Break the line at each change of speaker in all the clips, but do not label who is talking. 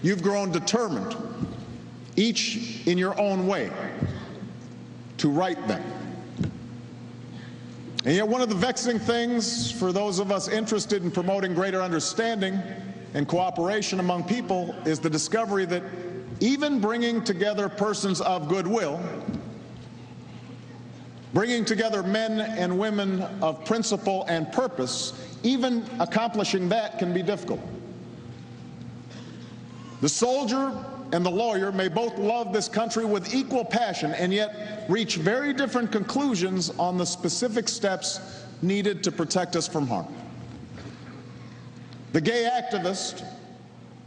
You've grown determined, each in your own way, to right them. And yet one of the vexing things for those of us interested in promoting greater understanding and cooperation among people is the discovery that even bringing together persons of goodwill, bringing together men and women of principle and purpose, even accomplishing that can be difficult. The soldier and the lawyer may both love this country with equal passion and yet reach very different conclusions on the specific steps needed to protect us from harm. The gay activist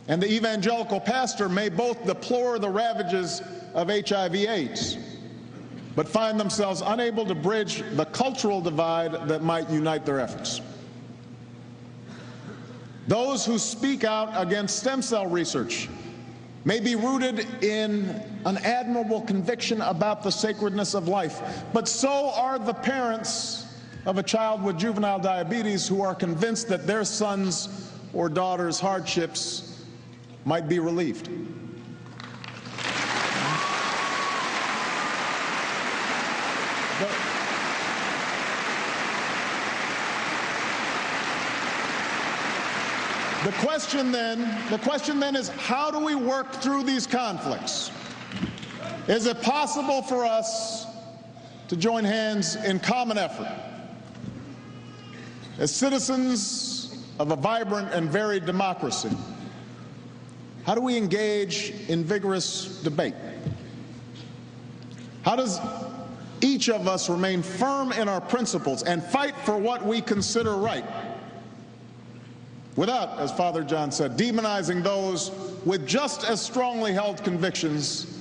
and the evangelical pastor may both deplore the ravages of HIV/AIDS, but find themselves unable to bridge the cultural divide that might unite their efforts. Those who speak out against stem cell research may be rooted in an admirable conviction about the sacredness of life, but so are the parents of a child with juvenile diabetes who are convinced that their son's or daughter's hardships might be relieved. The question then is, how do we work through these conflicts? Is it possible for us to join hands in common effort as citizens of a vibrant and varied democracy? How do we engage in vigorous debate? How does each of us remain firm in our principles and fight for what we consider right, without, as Father John said, demonizing those with just as strongly held convictions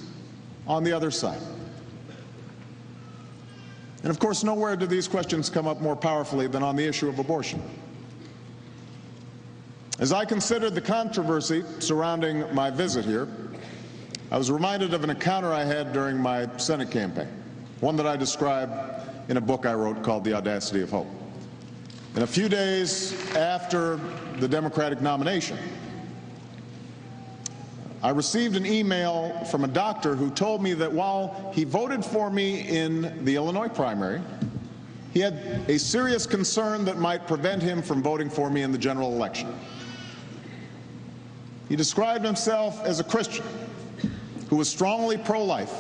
on the other side? And of course, nowhere do these questions come up more powerfully than on the issue of abortion. As I considered the controversy surrounding my visit here, I was reminded of an encounter I had during my Senate campaign, one that I describe in a book I wrote called The Audacity of Hope. And a few days after the Democratic nomination, I received an email from a doctor who told me that while he voted for me in the Illinois primary, he had a serious concern that might prevent him from voting for me in the general election. He described himself as a Christian who was strongly pro-life,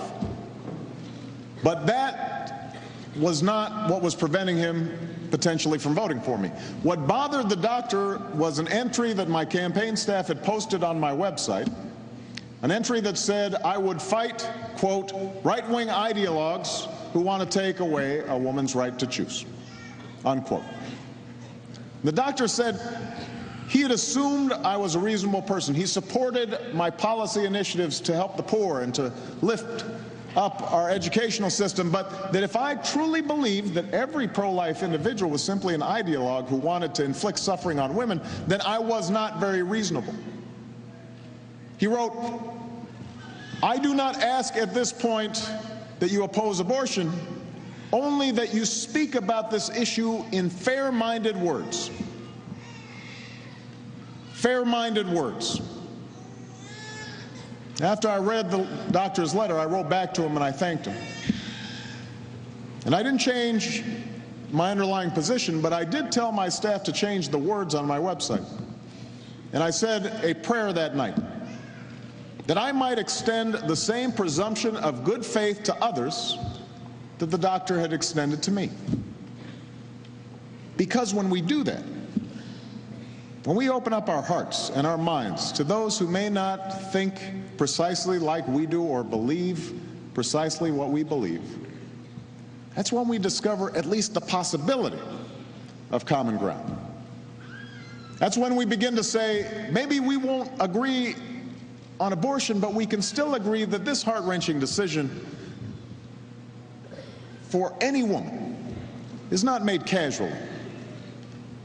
but that was not what was preventing him potentially from voting for me. What bothered the doctor was an entry that my campaign staff had posted on my website, an entry that said I would fight, quote, right-wing ideologues who want to take away a woman's right to choose, unquote. The doctor said he had assumed I was a reasonable person. He supported my policy initiatives to help the poor and to lift up our educational system, but that if I truly believed that every pro-life individual was simply an ideologue who wanted to inflict suffering on women, then I was not very reasonable. He wrote, I do not ask at this point that you oppose abortion, only that you speak about this issue in fair-minded words. Fair-minded words. After I read the doctor's letter, I wrote back to him and I thanked him. And I didn't change my underlying position, but I did tell my staff to change the words on my website. And I said a prayer that night, that I might extend the same presumption of good faith to others that the doctor had extended to me. Because when we do that, when we open up our hearts and our minds to those who may not think precisely like we do or believe precisely what we believe, that's when we discover at least the possibility of common ground. That's when we begin to say, maybe we won't agree on abortion, but we can still agree that this heart-wrenching decision for any woman is not made casually.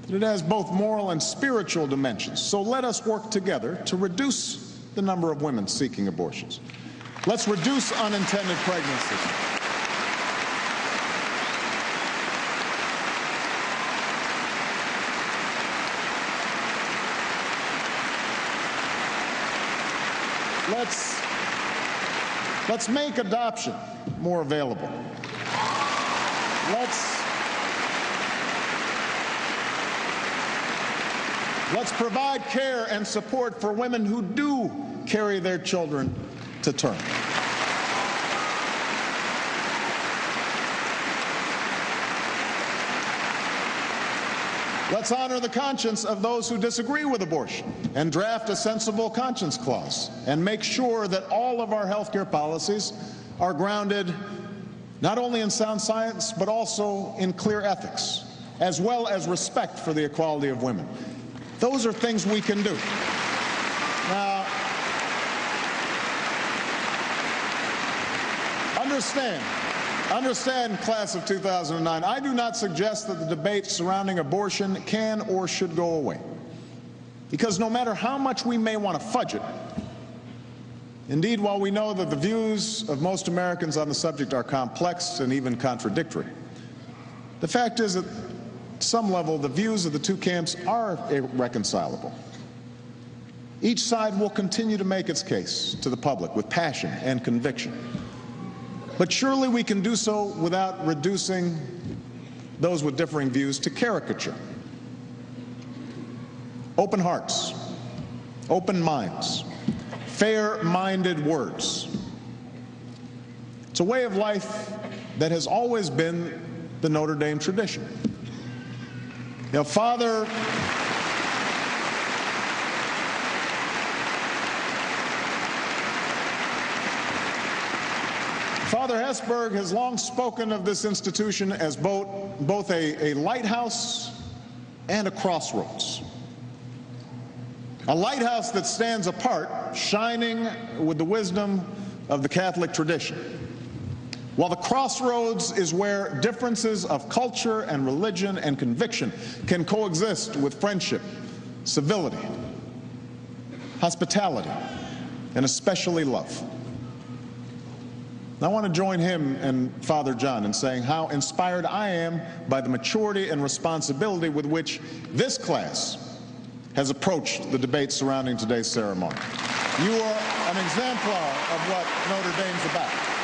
It has both moral and spiritual dimensions. So let us work together to reduce the number of women seeking abortions. Let's reduce unintended pregnancies. let's make adoption more available. Let's provide care and support for women who do carry their children to term. Let's honor the conscience of those who disagree with abortion and draft a sensible conscience clause and make sure that all of our health care policies are grounded not only in sound science but also in clear ethics, as well as respect for the equality of women. Those are things we can do. Now, understand, class of 2009, I do not suggest that the debate surrounding abortion can or should go away. Because no matter how much we may want to fudge it, indeed, while we know that the views of most Americans on the subject are complex and even contradictory, the fact is that at some level, the views of the two camps are irreconcilable. Each side will continue to make its case to the public with passion and conviction. But surely we can do so without reducing those with differing views to caricature. Open hearts, open minds, fair-minded words. It's a way of life that has always been the Notre Dame tradition. You know, Father Hesburgh has long spoken of this institution as both a lighthouse and a crossroads. A lighthouse that stands apart, shining with the wisdom of the Catholic tradition, while the crossroads is where differences of culture and religion and conviction can coexist with friendship, civility, hospitality, and especially love. I want to join him and Father John in saying how inspired I am by the maturity and responsibility with which this class has approached the debate surrounding today's ceremony. You are an exemplar of what Notre Dame's about.